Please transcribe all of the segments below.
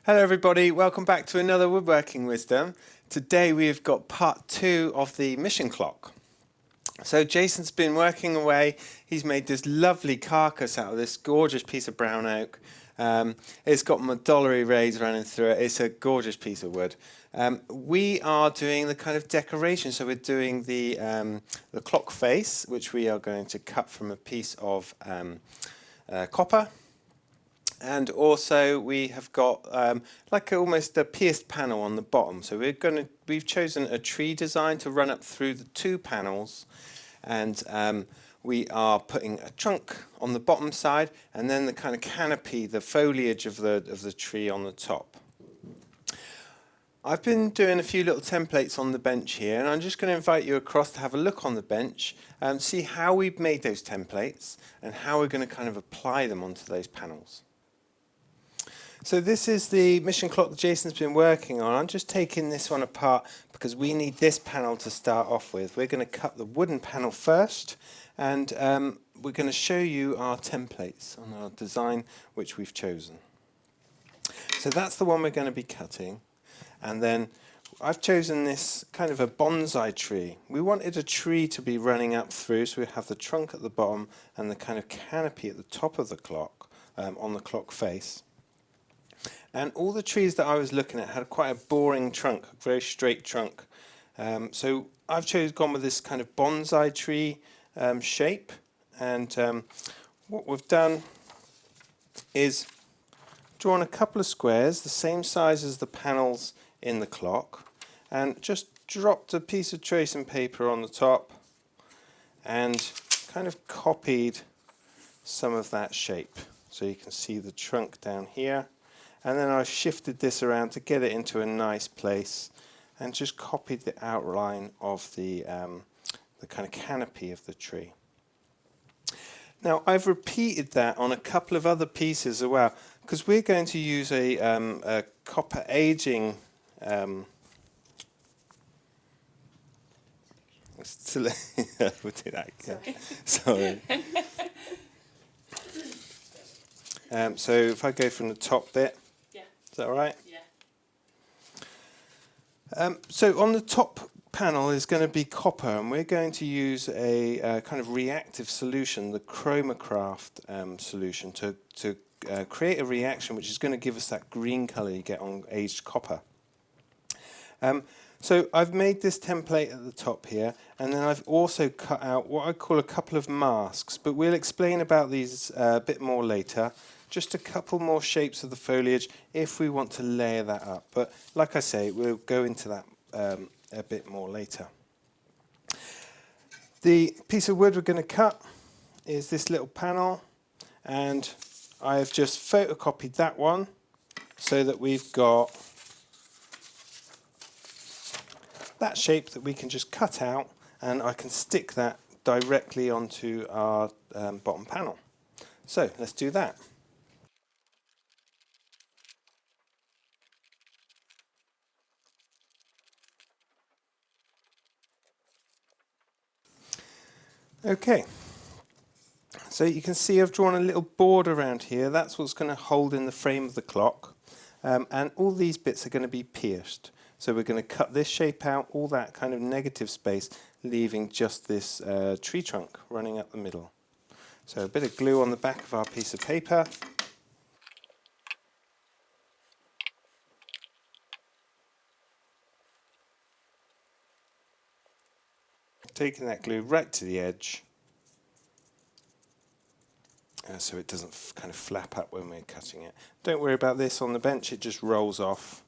Hello everybody, welcome back to another Woodworking Wisdom. Today we've got part 2 of the mission clock. So Jason's been working away, he's made this lovely carcass out of this gorgeous piece of brown oak. It's got Modollery rays running through it, it's a gorgeous piece of wood. We are doing the kind of decoration, so we're doing the clock face, which we are going to cut from a piece of copper. And also we have got like almost a pierced panel on the bottom. So we've chosen a tree design to run up through the 2 panels, and we are putting a trunk on the bottom side, and then the kind of canopy, the foliage of the tree on the top. I've been doing a few little templates on the bench here, and I'm just going to invite you across to have a look on the bench and see how we've made those templates and how we're going to kind of apply them onto those panels. So this is the mission clock that Jason's been working on. I'm just taking this one apart because we need this panel to start off with. We're going to cut the wooden panel first, and we're going to show you our templates on our design which we've chosen. So that's the one we're going to be cutting, and then I've chosen this kind of a bonsai tree. We wanted a tree to be running up through, so we have the trunk at the bottom and the kind of canopy at the top of the clock on the clock face. And all the trees that I was looking at had quite a boring trunk, a very straight trunk. So I've gone with this kind of bonsai tree shape. And what we've done is drawn a couple of squares, the same size as the panels in the clock, and just dropped a piece of tracing paper on the top and kind of copied some of that shape. So you can see the trunk down here. And then I've shifted this around to get it into a nice place and just copied the outline of the kind of canopy of the tree. Now I've repeated that on a couple of other pieces as well, because we're going to use a copper aging we'll do that again. Sorry. So if I go from the top bit. Is that all right? Yeah. So on the top panel is going to be copper, and we're going to use a kind of reactive solution, the CHROMAS solution, to create a reaction which is going to give us that green colour you get on aged copper. So I've made this template at the top here, and then I've also cut out what I call a couple of masks, but we'll explain about these a bit more later. Just a couple more shapes of the foliage if we want to layer that up. But like I say, we'll go into that a bit more later. The piece of wood we're going to cut is this little panel, and I've just photocopied that one so that we've got that shape that we can just cut out, and I can stick that directly onto our bottom panel. So let's do that. Okay, so you can see I've drawn a little board around here. That's what's going to hold in the frame of the clock, and all these bits are going to be pierced. So we're going to cut this shape out, all that kind of negative space, leaving just this tree trunk running up the middle. So a bit of glue on the back of our piece of paper. Taking that glue right to the edge, so it doesn't kind of flap up when we're cutting it. Don't worry about this on the bench, it just rolls off.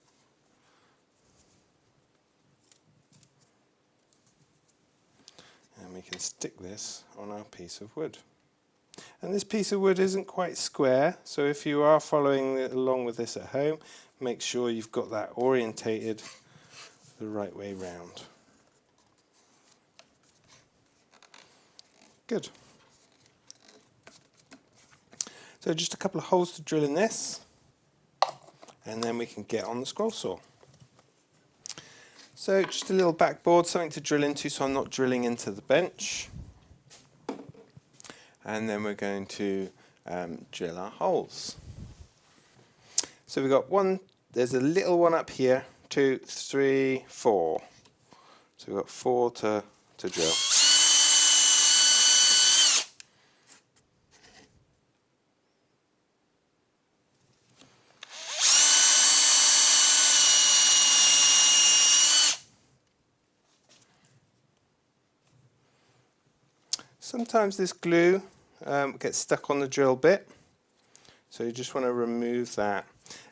And we can stick this on our piece of wood. And this piece of wood isn't quite square, so if you are following along with this at home, make sure you've got that orientated the right way round. Good. So just a couple of holes to drill in this, and then we can get on the scroll saw. So just a little backboard, something to drill into so I'm not drilling into the bench. And then we're going to drill our holes. So we've got 1 there's a little one up here, 2, 3, 4. So we've got 4 to drill. Sometimes this glue gets stuck on the drill bit, so you just want to remove that.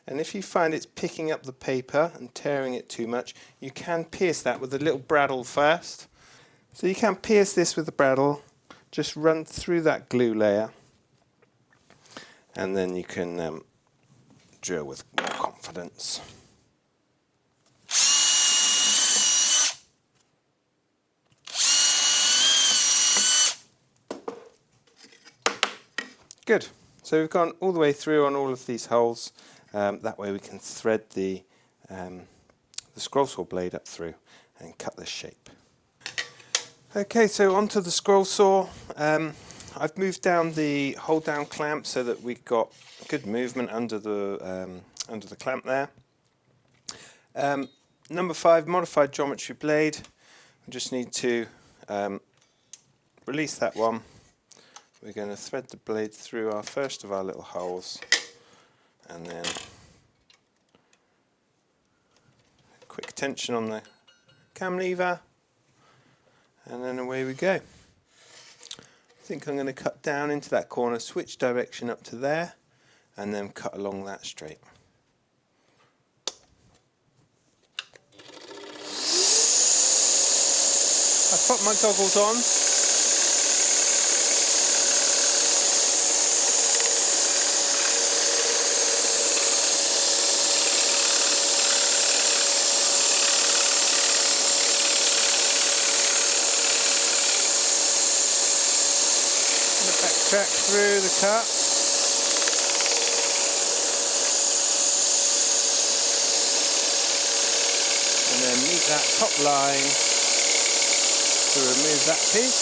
And if you find it's picking up the paper and tearing it too much, you can pierce that with a little bradawl first. So you can pierce this with the bradawl, just run through that glue layer, and then you can drill with more confidence. Good. So we've gone all the way through on all of these holes. That way we can thread the scroll saw blade up through and cut this shape. Okay, so onto the scroll saw. I've moved down the hold down clamp so that we've got good movement under the clamp there. Number 5, modified geometry blade. We just need to release that one. We're going to thread the blade through our first of our little holes, and then quick tension on the cam lever, and then away we go. I think I'm going to cut down into that corner, switch direction up to there, and then cut along that straight. I've put my goggles on. Backtrack through the cut. And then meet that top line to remove that piece.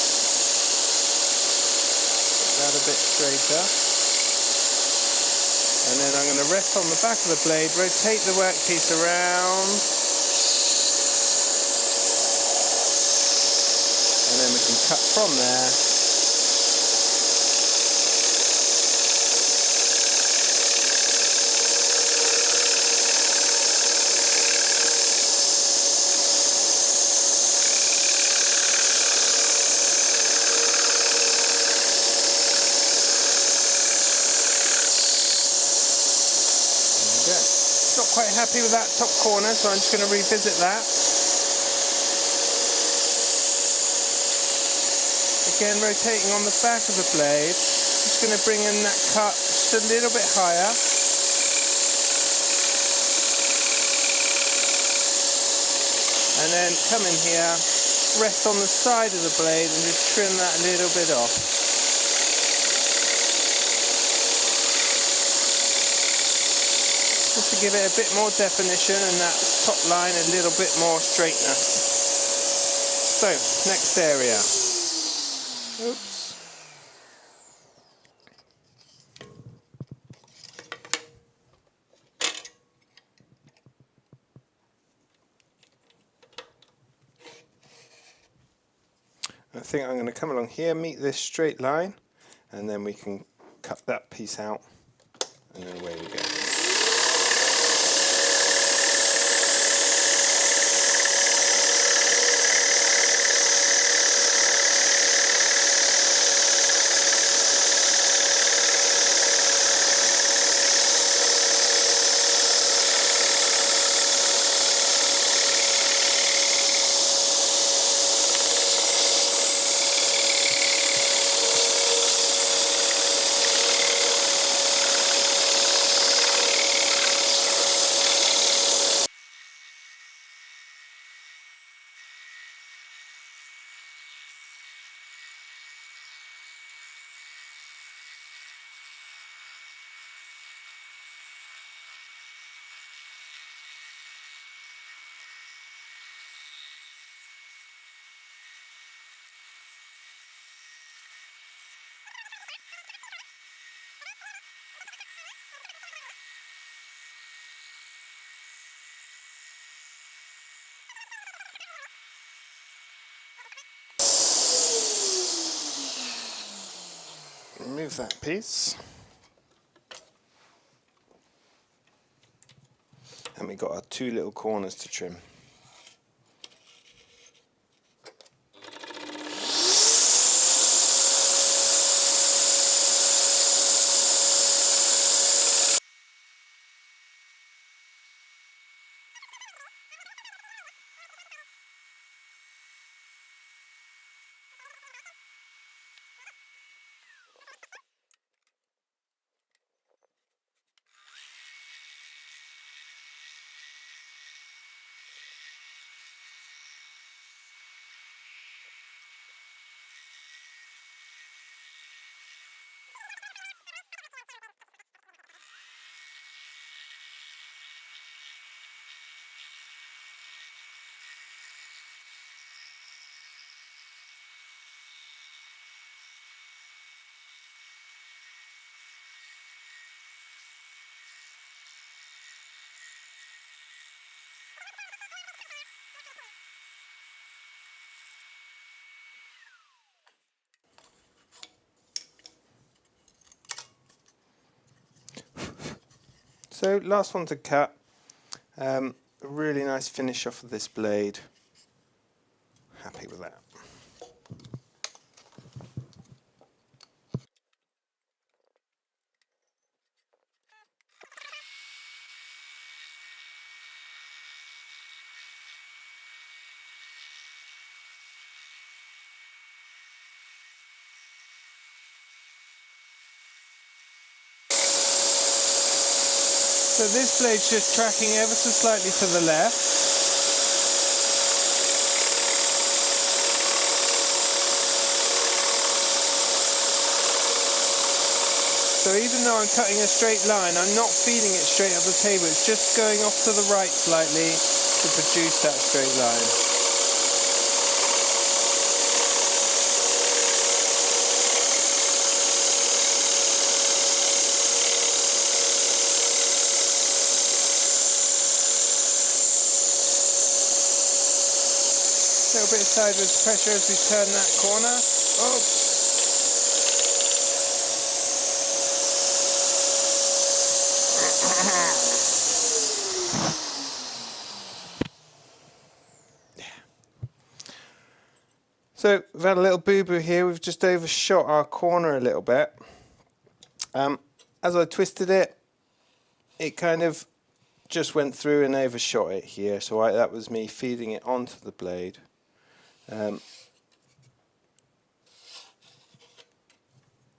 Get that a bit straighter. And then I'm going to rest on the back of the blade, rotate the workpiece around. And then we can cut from there. Not quite happy with that top corner, so I'm just going to revisit that. Again, rotating on the back of the blade, just going to bring in that cut just a little bit higher. And then come in here, rest on the side of the blade and just trim that a little bit off. Just to give it a bit more definition and that top line a little bit more straightness. So, next area. Oops. I think I'm going to come along here, meet this straight line, and then we can cut that piece out, and then away we go. remove that piece. And we've got our two little corners to trim. So last one to cut. A really nice finish off of this blade. Happy with that. So this blade's just tracking ever so slightly to the left. So even though I'm cutting a straight line, I'm not feeding it straight up the table. It's just going off to the right slightly to produce that straight line. A little bit of sideways pressure as we turn that corner. Oops. So we've had a little boo-boo here. We've just overshot our corner a little bit. As I twisted it, it kind of just went through and overshot it here. So that was me feeding it onto the blade.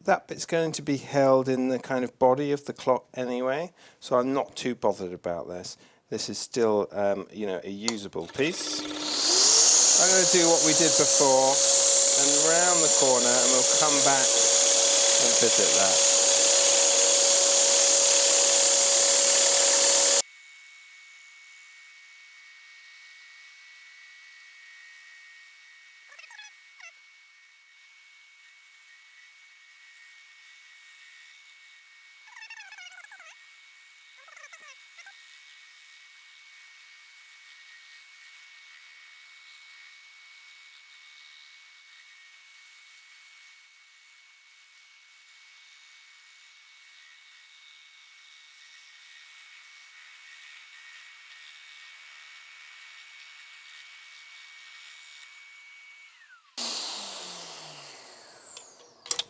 That bit's going to be held in the kind of body of the clock anyway, so I'm not too bothered about this. This is still, you know, a usable piece. I'm going to do what we did before and round the corner, and we'll come back and visit that.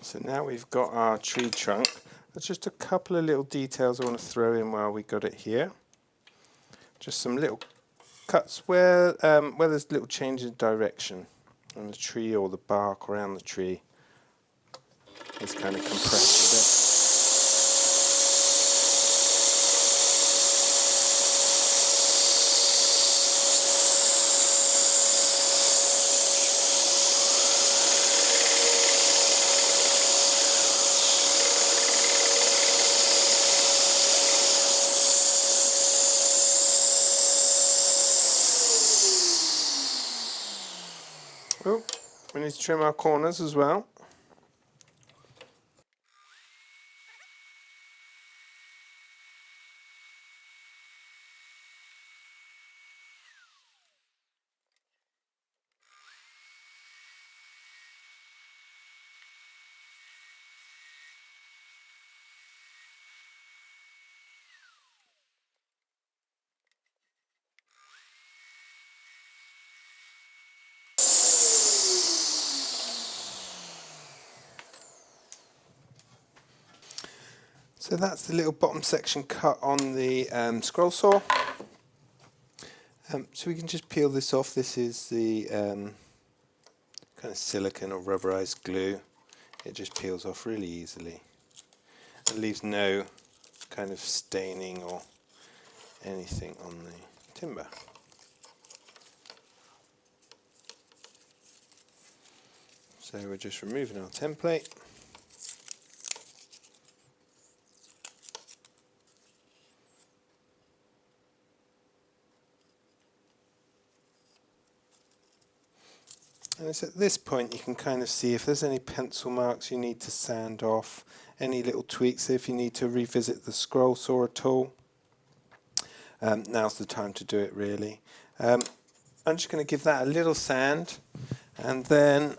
So now we've got our tree trunk. There's just a couple of little details I want to throw in while we got it here. Just some little cuts where there's little change in direction on the tree or the bark around the tree. It's kind of compressed a bit. Oh, we need to trim our corners as well. So that's the little bottom section cut on the scroll saw. So we can just peel this off. This is the kind of silicone or rubberized glue. It just peels off really easily. It leaves no kind of staining or anything on the timber. So we're just removing our template. And it's at this point you can kind of see if there's any pencil marks you need to sand off, any little tweaks if you need to revisit the scroll saw at all. Now's the time to do it really. I'm just going to give that a little sand, and then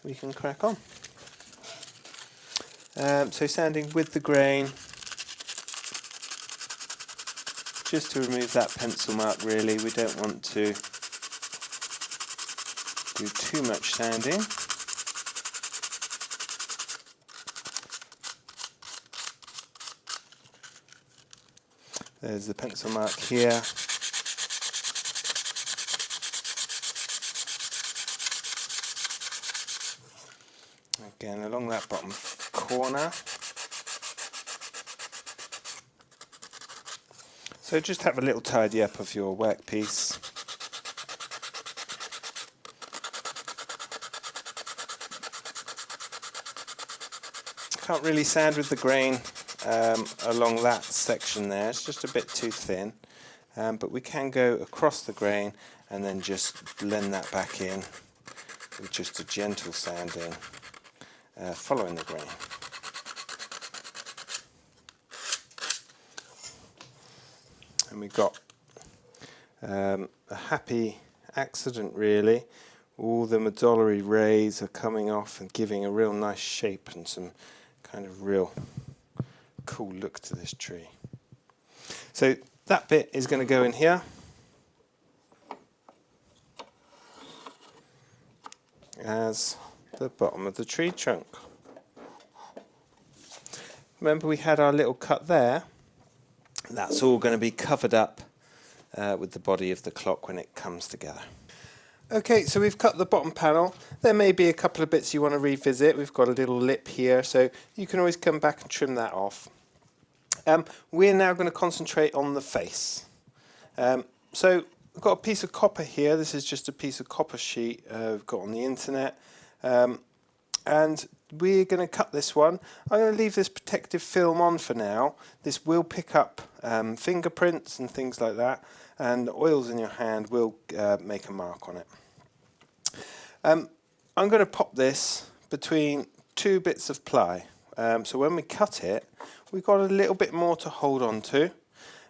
we can crack on. So sanding with the grain, just to remove that pencil mark really. We don't want to do too much sanding. There's the pencil mark here. Again, along that bottom corner. So just have a little tidy up of your workpiece. Can't really sand with the grain along that section there, it's just a bit too thin, but we can go across the grain and then just blend that back in with just a gentle sanding following the grain. And we got a happy accident really. All the medullary rays are coming off and giving a real nice shape and some kind of real cool look to this tree. So that bit is going to go in here. As the bottom of the tree trunk. Remember we had our little cut there. That's all going to be covered up with the body of the clock when it comes together. Okay, so we've cut the bottom panel. There may be a couple of bits you want to revisit. We've got a little lip here, so you can always come back and trim that off. We're now going to concentrate on the face. So I've got a piece of copper here. This is just a piece of copper sheet I've got on the internet. And we're going to cut this one. I'm going to leave this protective film on for now. This will pick up fingerprints and things like that, and oils in your hand will make a mark on it. I'm going to pop this between two bits of ply. So when we cut it, we've got a little bit more to hold on to,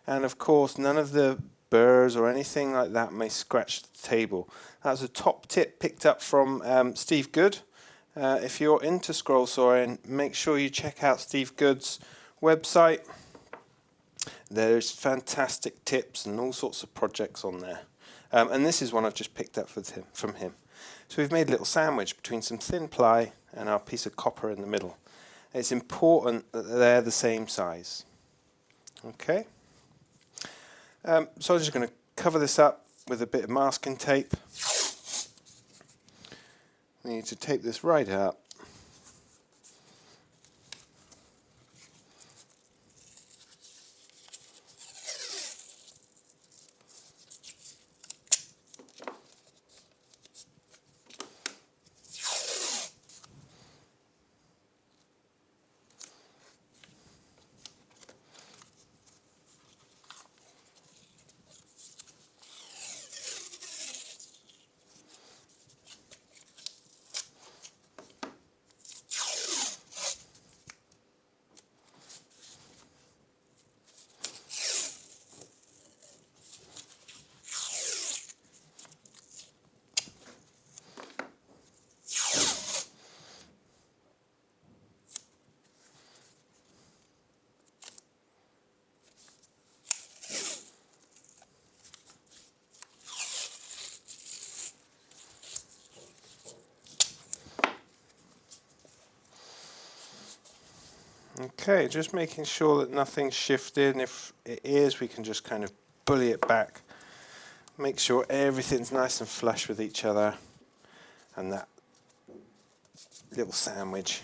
and of course none of the burrs or anything like that may scratch the table. That's a top tip picked up from Steve Good. If you're into scroll sawing, make sure you check out Steve Good's website. There's fantastic tips and all sorts of projects on there. And this is one I've just picked up from him. So we've made a little sandwich between some thin ply and our piece of copper in the middle. It's important that they're the same size. Okay. So I'm just going to cover this up with a bit of masking tape. We need to tape this right up. Okay, just making sure that nothing's shifted, and if it is, we can just kind of bully it back. Make sure everything's nice and flush with each other, and that little sandwich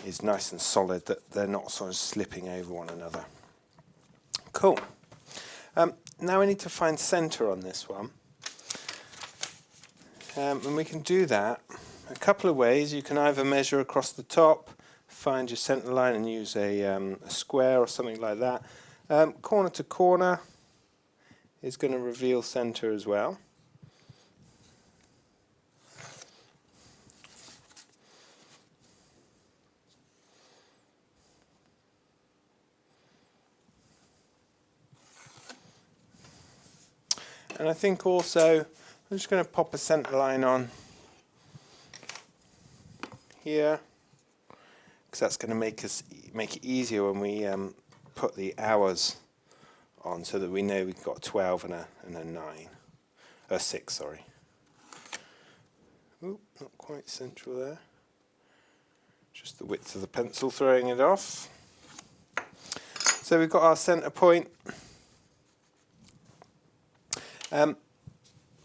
is nice and solid, that they're not sort of slipping over one another. Cool. Now we need to find centre on this one. And we can do that a couple of ways. You can either measure across the top, find your centre line and use a square or something like that. Corner to corner is going to reveal centre as well. And I think also I'm just going to pop a centre line on here, because that's going to make it easier when we put the hours on, so that we know we've got 12 and a 9, 6, sorry. Oop, not quite central there. Just the width of the pencil throwing it off. So we've got our centre point.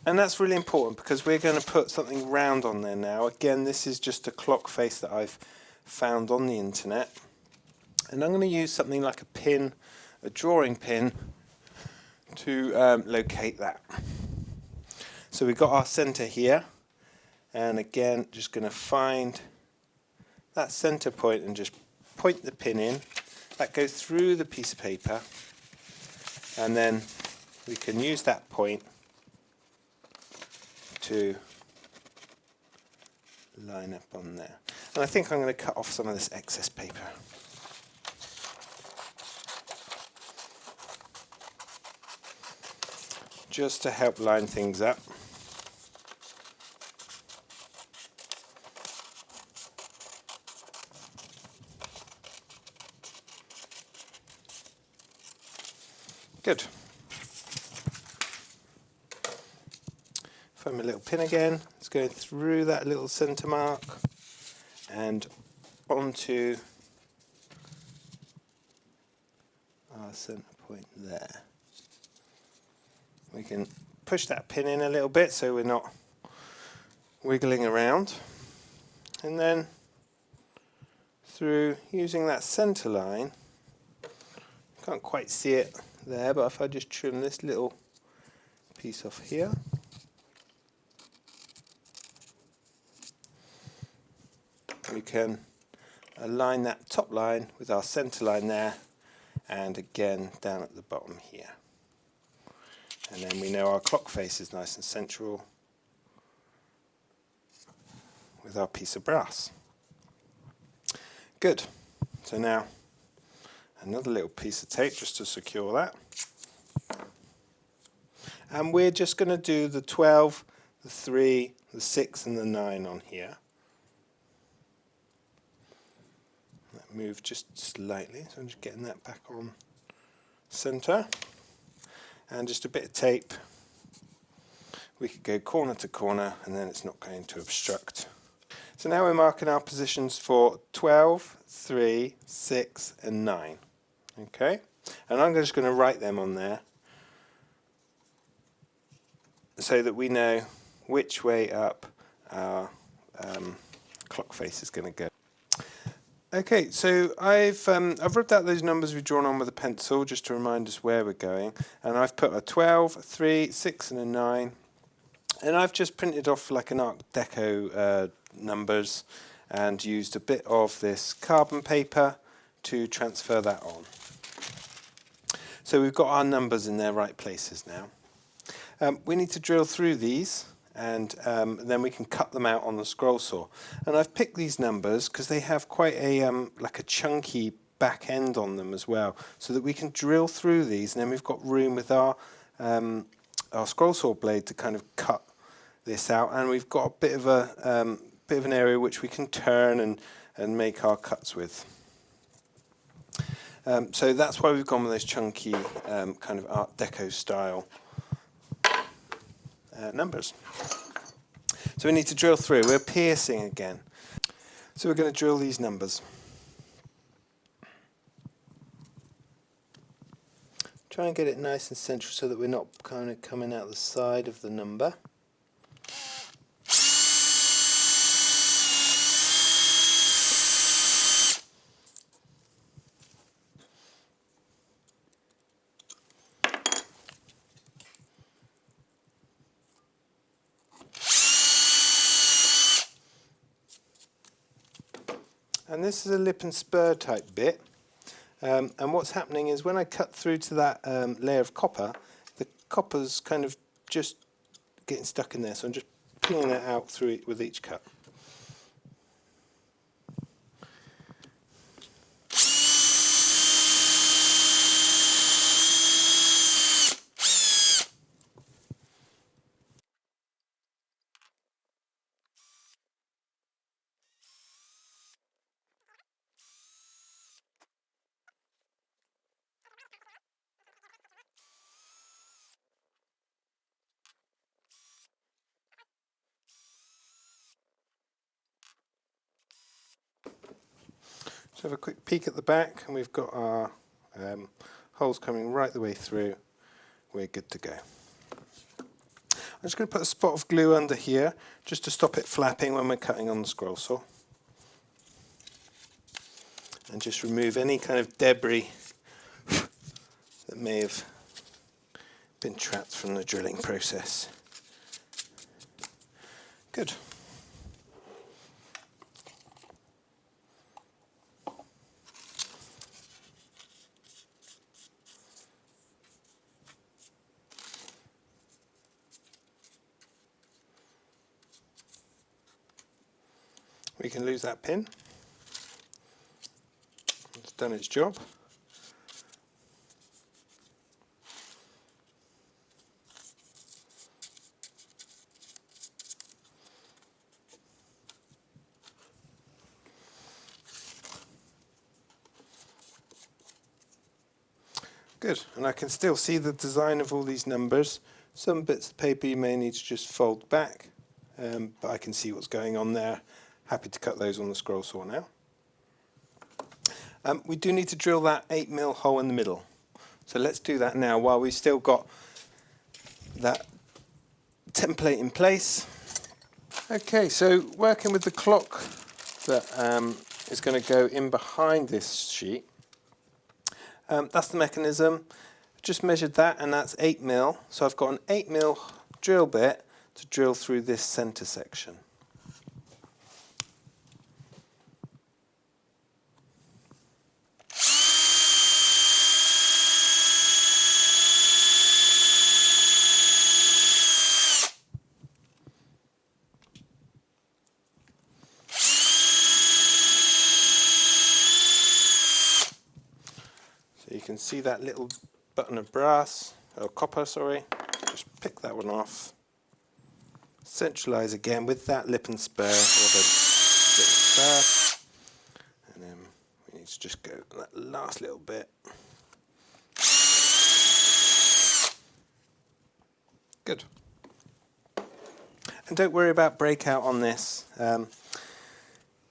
And that's really important, because we're going to put something round on there now. Again, this is just a clock face that I've found on the internet. And I'm going to use something like a pin, a drawing pin, to locate that. So we've got our centre here. And again, just going to find that centre point and just point the pin in. That goes through the piece of paper. And then we can use that point to line up on there. And I think I'm going to cut off some of this excess paper. Just to help line things up. Good. Find my little pin again. It's going through that little centre mark and onto our centre point there. We can push that pin in a little bit so we're not wiggling around, and then through using that centre line, can't quite see it there, but if I just trim this little piece off here, we can align that top line with our centre line there, and again down at the bottom here. And then we know our clock face is nice and central with our piece of brass. Good. So now another little piece of tape just to secure that. And we're just going to do the 12, the 3, the 6 and the 9 on here. That moved just slightly, so I'm just getting that back on centre. And just a bit of tape. We could go corner to corner and then it's not going to obstruct. So now we're marking our positions for 12, 3, 6 and 9. Okay, and I'm just going to write them on there so that we know which way up our clock face is going to go. Okay, so I've rubbed out those numbers we've drawn on with a pencil just to remind us where we're going, and I've put a 12, a 3, 6 and a 9, and I've just printed off like an Art Deco numbers and used a bit of this carbon paper to transfer that on. So we've got our numbers in their right places now. We need to drill through these, and then we can cut them out on the scroll saw. And I've picked these numbers because they have quite a like a chunky back end on them as well, so that we can drill through these, and then we've got room with our scroll saw blade to kind of cut this out, and we've got a bit of an area which we can turn and make our cuts with. So that's why we've gone with those chunky kind of Art Deco style numbers. So we need to drill through. We're piercing again. So we're going to drill these numbers. Try and get it nice and central so that we're not kind of coming out the side of the number. And this is a lip and spur type bit, and what's happening is when I cut through to that layer of copper, the copper's kind of just getting stuck in there, so I'm just pulling it out through it with each cut. So have a quick peek at the back, and we've got our holes coming right the way through. We're good to go. I'm just going to put a spot of glue under here just to stop it flapping when we're cutting on the scroll saw, and just remove any kind of debris that may have been trapped from the drilling process. Good. We can lose that pin. It's done its job. Good, and I can still see the design of all these numbers. Some bits of paper you may need to just fold back, but I can see what's going on there. Happy to cut those on the scroll saw now. We do need to drill that 8mm hole in the middle. So let's do that now while we've still got that template in place. Okay, so working with the clock that is going to go in behind this sheet. That's the mechanism. Just measured that, and that's 8mm. So I've got an 8mm drill bit to drill through this centre section. So you can see that little button of brass, or copper, sorry. Just pick that one off. Centralise again with that lip and spur, or the little spur. And then we need to just go that last little bit. Good. And don't worry about breakout on this.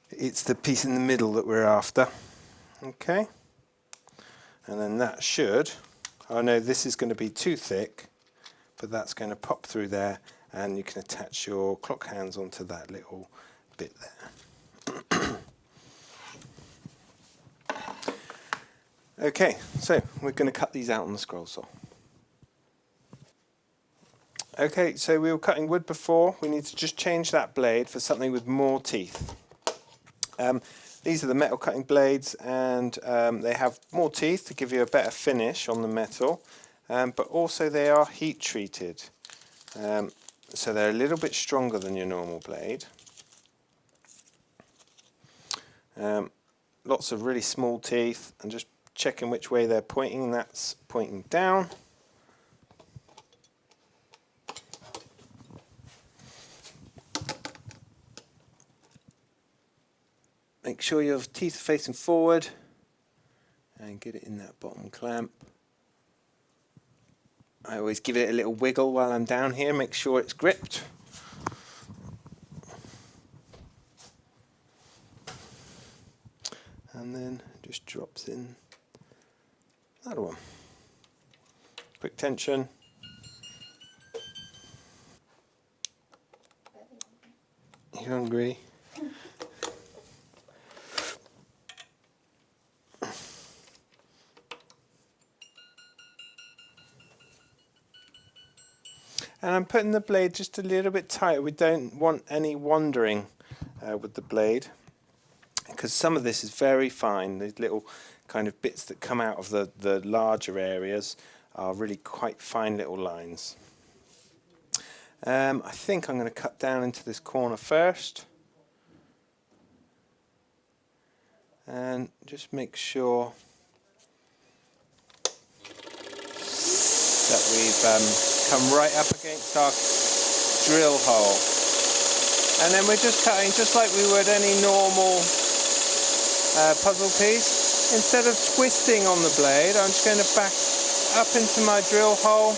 It's the piece in the middle that we're after. Okay. And then that should, oh no, this is going to be too thick, but that's going to pop through there, and you can attach your clock hands onto that little bit there. Okay, so we're going to cut these out on the scroll saw. Okay, so we were cutting wood before. We need to just change that blade for something with more teeth. These are the metal cutting blades, and they have more teeth to give you a better finish on the metal, but also they are heat treated. So they're a little bit stronger than your normal blade. Lots of really small teeth, and just checking which way they're pointing. That's pointing down. Make sure your teeth are facing forward and get it in that bottom clamp. I always give it a little wiggle while I'm down here, make sure it's gripped. And then just drops in that one. Quick tension. You hungry? And I'm putting the blade just a little bit tighter. We don't want any wandering with the blade, because some of this is very fine. These little kind of bits that come out of the larger areas are really quite fine little lines. I think I'm going to cut down into this corner first. And just make sure that we've come right up against our drill hole. And then we're just cutting just like we would any normal puzzle piece. Instead of twisting on the blade, I'm just going to back up into my drill hole,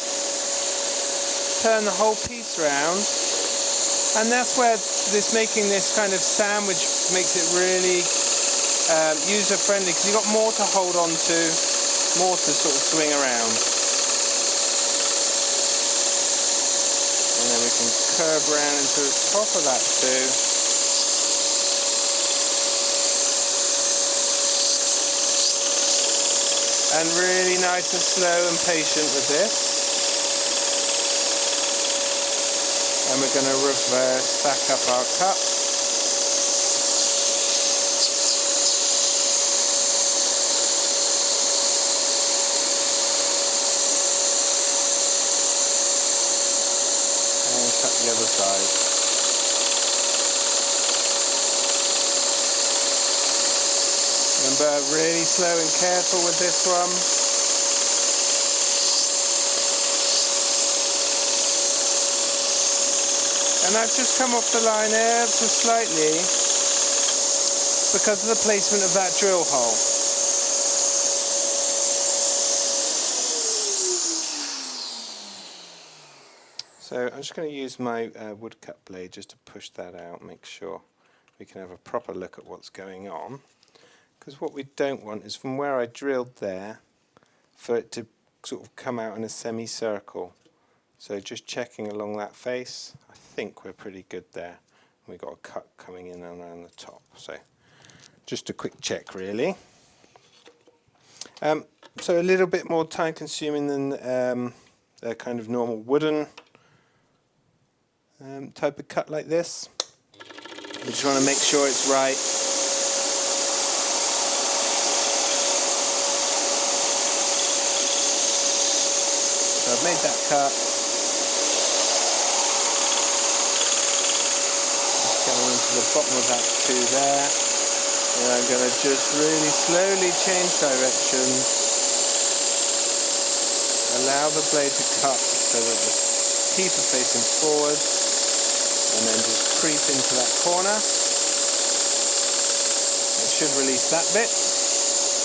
turn the whole piece round, and that's where making this kind of sandwich makes it really user friendly, because you've got more to hold on to, more to sort of swing around. And then we can curve around into the top of that too. And really nice and slow and patient with this. And we're going to reverse back up our cut. And cut the other side. Remember, really slow and careful with this one. And I've just come off the line ever so slightly because of the placement of that drill hole. So I'm just going to use my woodcut blade just to push that out, make sure we can have a proper look at what's going on. Because what we don't want is from where I drilled there for it to sort of come out in a semicircle. So just checking along that face, I think we're pretty good there. We've got a cut coming in and around the top. So just a quick check really. So a little bit more time consuming than a kind of normal wooden type of cut like this. We just want to make sure it's right. So I've made that cut. Just going into the bottom of that too there. And I'm going to just really slowly change direction. Allow the blade to cut so that the teeth are facing forward. And then just creep into that corner. It should release that bit.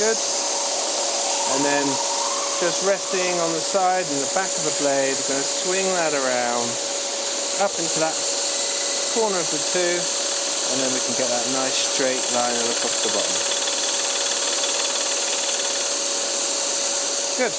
Good. And then just resting on the side and the back of the blade, we're going to swing that around up into that corner of the two, and then we can get that nice straight line across the bottom. Good.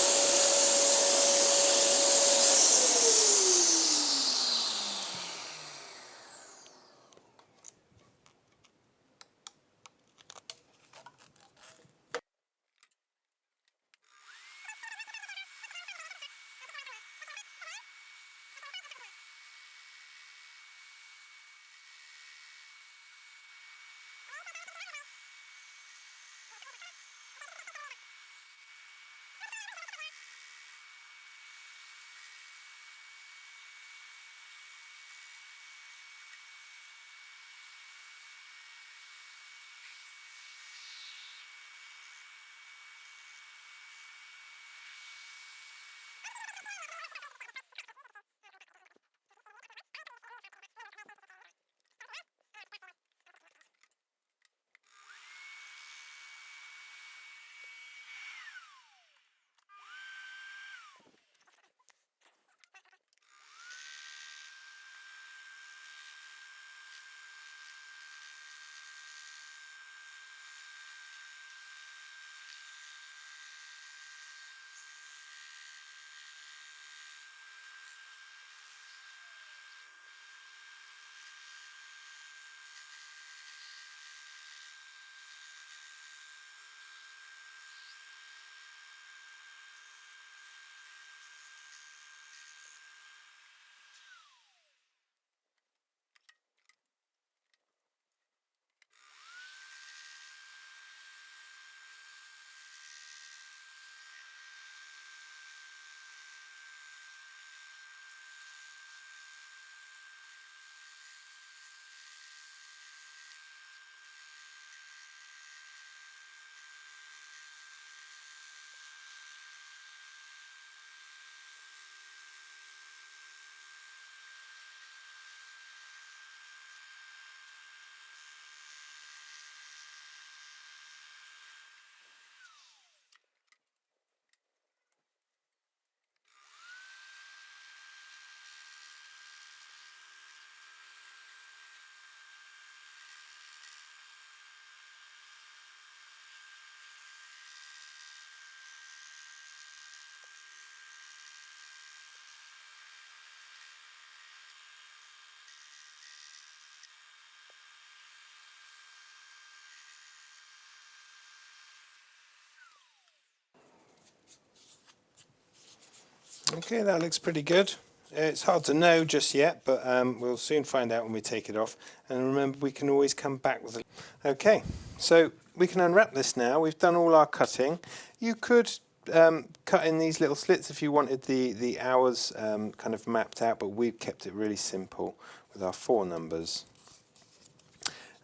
Okay, that looks pretty good. It's hard to know just yet, but we'll soon find out when we take it off. And remember, we can always come back with it. Okay, so we can unwrap this now. We've done all our cutting. You could cut in these little slits if you wanted the hours kind of mapped out, but we've kept it really simple with our 4 numbers.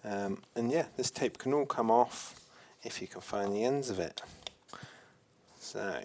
And yeah, this tape can all come off if you can find the ends of it. So.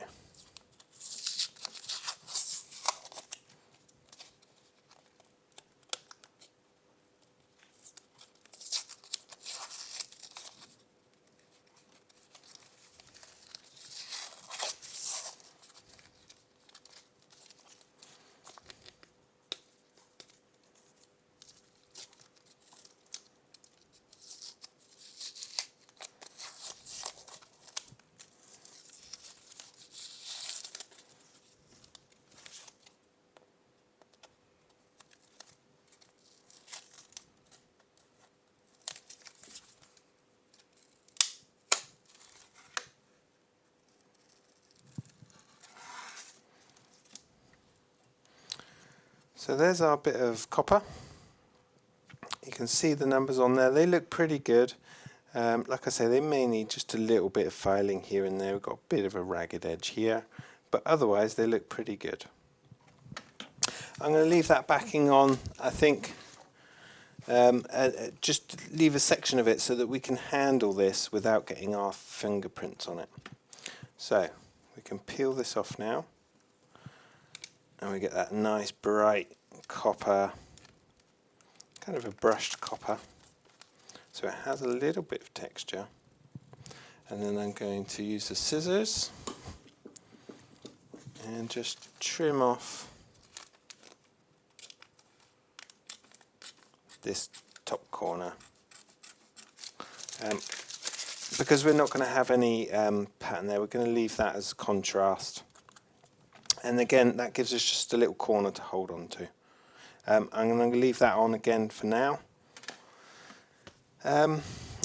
So there's our bit of copper. You can see the numbers on there. They look pretty good. Like I say, they may need just a little bit of filing here and there. We've got a bit of a ragged edge here, but otherwise they look pretty good. I'm going to leave that backing on, I think, just leave a section of it so that we can handle this without getting our fingerprints on it. So we can peel this off now. And we get that nice bright copper, kind of a brushed copper. So it has a little bit of texture. And then I'm going to use the scissors and just trim off this top corner. Because we're not going to have any pattern there, we're going to leave that as contrast. And again, that gives us just a little corner to hold on to. I'm going to leave that on again for now. And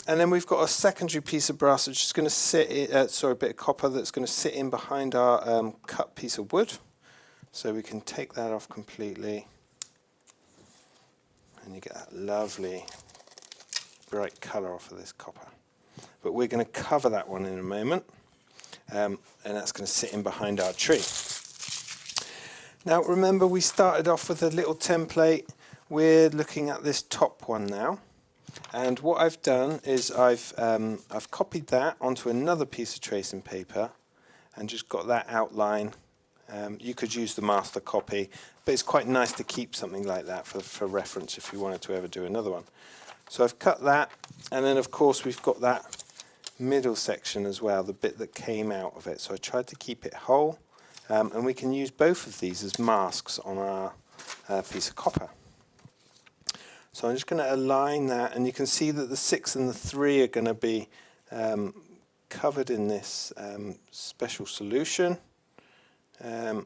then we've got a secondary piece of brass which is going to sit in, a bit of copper that's going to sit in behind our cut piece of wood. So we can take that off completely. And you get that lovely bright colour off of this copper. But we're going to cover that one in a moment. And that's going to sit in behind our tree. Now remember, we started off with a little template. We're looking at this top one now, and what I've done is I've copied that onto another piece of tracing paper and just got that outline. You could use the master copy, but it's quite nice to keep something like that for reference if you wanted to ever do another one. So I've cut that, and then of course we've got that middle section as well, the bit that came out of it. So I tried to keep it whole. And we can use both of these as masks on our piece of copper. So I'm just going to align that, and you can see that the 6 and the 3 are going to be covered in this special solution. And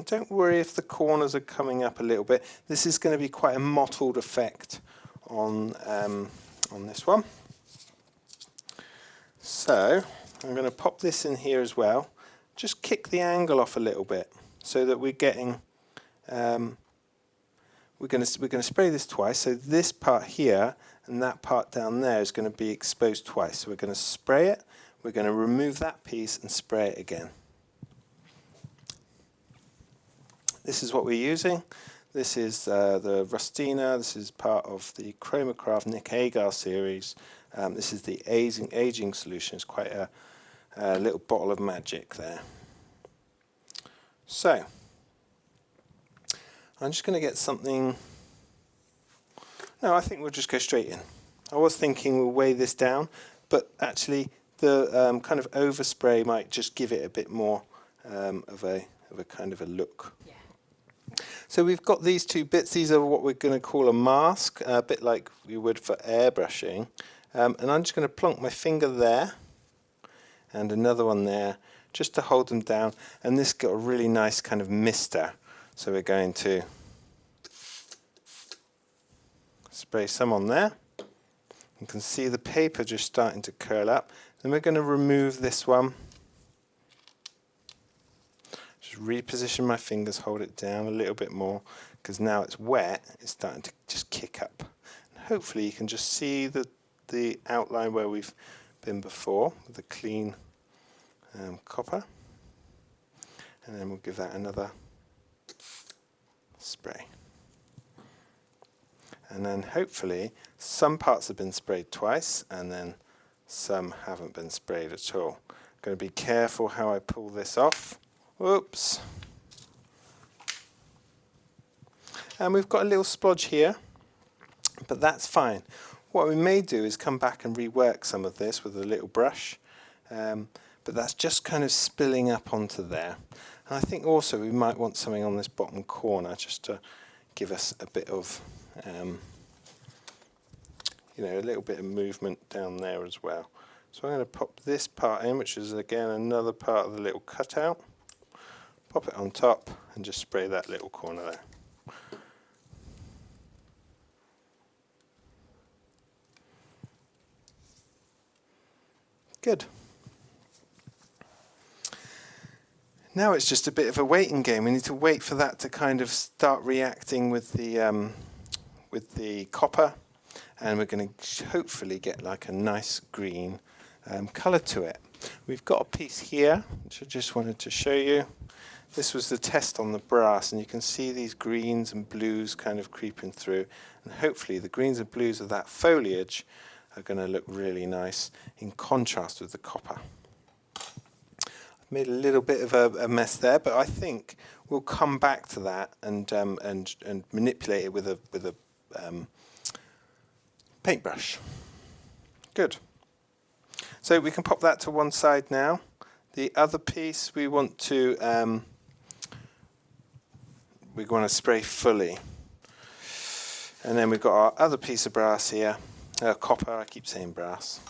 don't worry if the corners are coming up a little bit. This is going to be quite a mottled effect on this one. So I'm going to pop this in here as well. Just kick the angle off a little bit so that we're getting. We're going to spray this twice. So this part here and that part down there is going to be exposed twice. So we're going to spray it. We're going to remove that piece and spray it again. This is what we're using. This is the RUSTINA. This is part of the CHROMAS Nick PEGAS series. This is the aging solution. It's quite a little bottle of magic there. So I'm just going to get something. No, I think we'll just go straight in. I was thinking we'll weigh this down, but actually the kind of overspray might just give it a bit more of a kind of a look. Yeah. So we've got these two bits. These are what we're going to call a mask, a bit like we would for airbrushing. And I'm just going to plonk my finger there and another one there just to hold them down. And this got a really nice kind of mister. So we're going to spray some on there. You can see the paper just starting to curl up. Then we're going to remove this one. Just just reposition my fingers, hold it down a little bit more, because now it's wet, it's starting to just kick up. And hopefully you can just see the outline where we've been before with the clean copper. And then we'll give that another spray. And then hopefully some parts have been sprayed twice and then some haven't been sprayed at all. I'm going to be careful how I pull this off. Oops. And we've got a little splodge here, but that's fine. What we may do is come back and rework some of this with a little brush, but that's just kind of spilling up onto there. And I think also we might want something on this bottom corner just to give us a bit of, a little bit of movement down there as well. So I'm going to pop this part in, which is again another part of the little cutout. Pop it on top and just spray that little corner there. Good. Now it's just a bit of a waiting game. We need to wait for that to kind of start reacting with the copper, and we're going to hopefully get like a nice green colour to it. We've got a piece here which I just wanted to show you. This was the test on the brass, and you can see these greens and blues kind of creeping through, and hopefully the greens and blues of that foliage are going to look really nice in contrast with the copper. I've made a little bit of a mess there, but I think we'll come back to that and manipulate it with a paintbrush. Good. So we can pop that to one side now. The other piece we want to spray fully, and then we've got our other piece of brass here. Copper, I keep saying brass,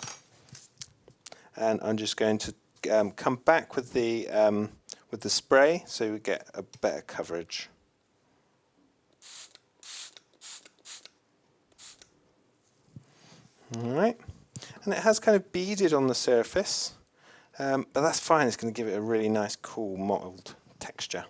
and I'm just going to come back with the spray so we get a better coverage. All right, and it has kind of beaded on the surface, but that's fine. It's going to give it a really nice, cool, mottled texture.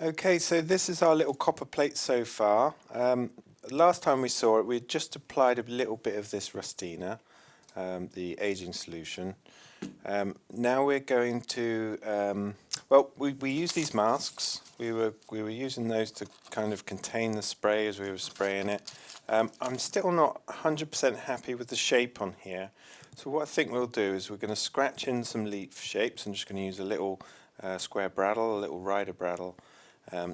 Okay, so this is our little copper plate so far. Last time we saw it, we just applied a little bit of this RUSTINA, the aging solution. Now we're going to, we use these masks. We were using those to kind of contain the spray as we were spraying it. I'm still not 100% happy with the shape on here. So what I think we'll do is we're going to scratch in some leaf shapes. I'm just going to use a little square bradawl, a little rider bradawl,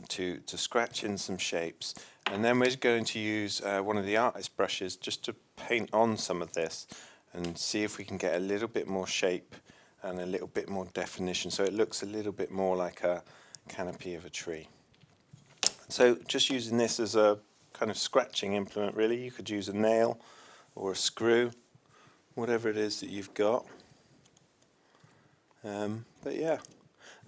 to scratch in some shapes, and then we're going to use one of the artist brushes just to paint on some of this and see if we can get a little bit more shape and a little bit more definition, so it looks a little bit more like a canopy of a tree. So just using this as a kind of scratching implement, really. You could use a nail or a screw, whatever it is that you've got. But yeah,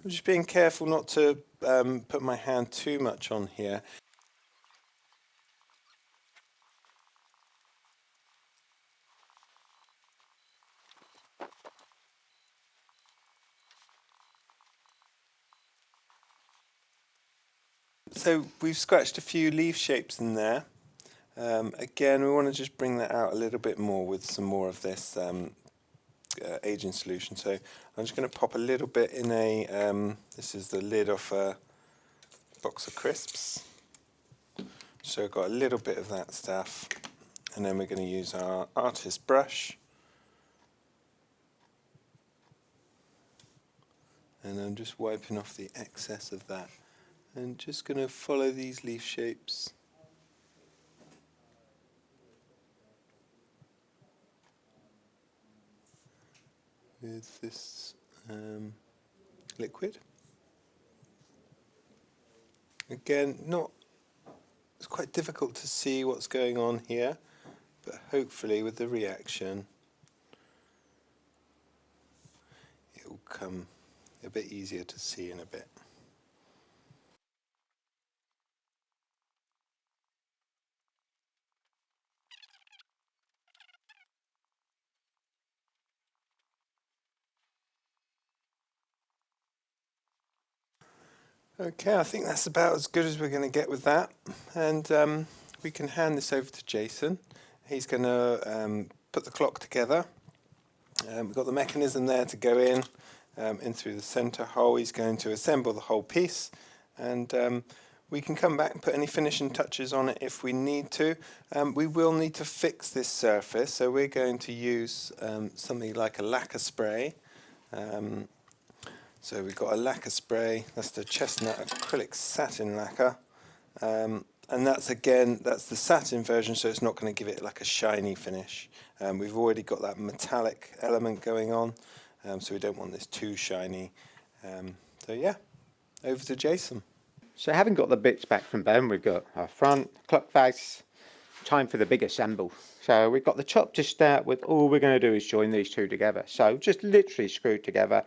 I'm just being careful not to put my hand too much on here. So we've scratched a few leaf shapes in there. Again, we want to just bring that out a little bit more with some more of this aging solution. So I'm just going to pop a little bit in a, this is the lid off a box of crisps. So I've got a little bit of that stuff, and then we're going to use our artist brush. And I'm just wiping off the excess of that. And just going to follow these leaf shapes. With this liquid. Again, it's quite difficult to see what's going on here, but hopefully with the reaction it will come a bit easier to see in a bit. Okay, I think that's about as good as we're going to get with that, and we can hand this over to Jason. He's going to put the clock together. We've got the mechanism there to go in through the centre hole. He's going to assemble the whole piece, and we can come back and put any finishing touches on it if we need to. We will need to fix this surface, so we're going to use something like a lacquer spray. So we've got a lacquer spray, that's the chestnut acrylic satin lacquer, and that's the satin version, so it's not going to give it like a shiny finish. We've already got that metallic element going on, so we don't want this too shiny. So yeah, over to Jason. So having got the bits back from Ben, we've got our front, clock face, time for the big assemble. So we've got the top to start with. All we're going to do is join these two together. So just literally screwed together.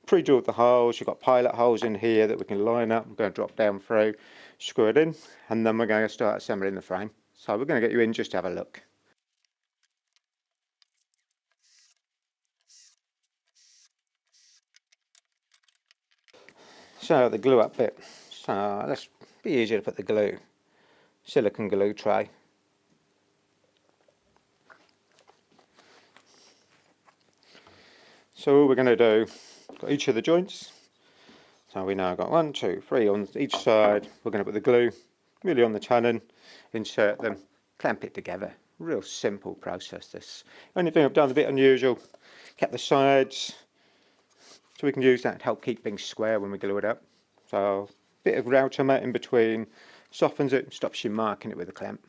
Pre-drilled the holes, you've got pilot holes in here that we can line up. I'm going to drop down through, screw it in, and then we're going to start assembling the frame. So we're going to get you in just to have a look. So the glue up bit. So let's be easier to put the glue. Silicone glue tray. So all we're going to do, got each of the joints. So we now got 1, 2, 3 on each side. We're going to put the glue really on the tenon, insert them, clamp it together. Real simple process this. Only thing I've done a bit unusual, kept the sides, so we can use that to help keep things square when we glue it up. So a bit of router mat in between, softens it, stops you marking it with a clamp.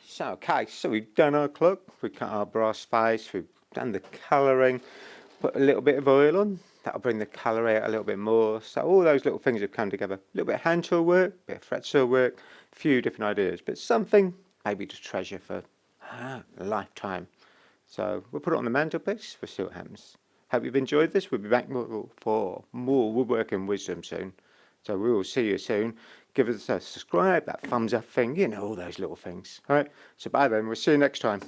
So okay, so we've done our clock, we've cut our brass face, we've done the colouring, put a little bit of oil on, that'll bring the colour out a little bit more. So all those little things have come together. A little bit of hand tool work, a bit of fret saw work, a few different ideas, but something maybe to treasure for a lifetime. So we'll put it on the mantelpiece, we'll see what happens. Hope you've enjoyed this. We'll be back for more woodworking wisdom soon. So we will see you soon. Give us a subscribe, that thumbs up thing, you know, all those little things. All right, so bye then, we'll see you next time.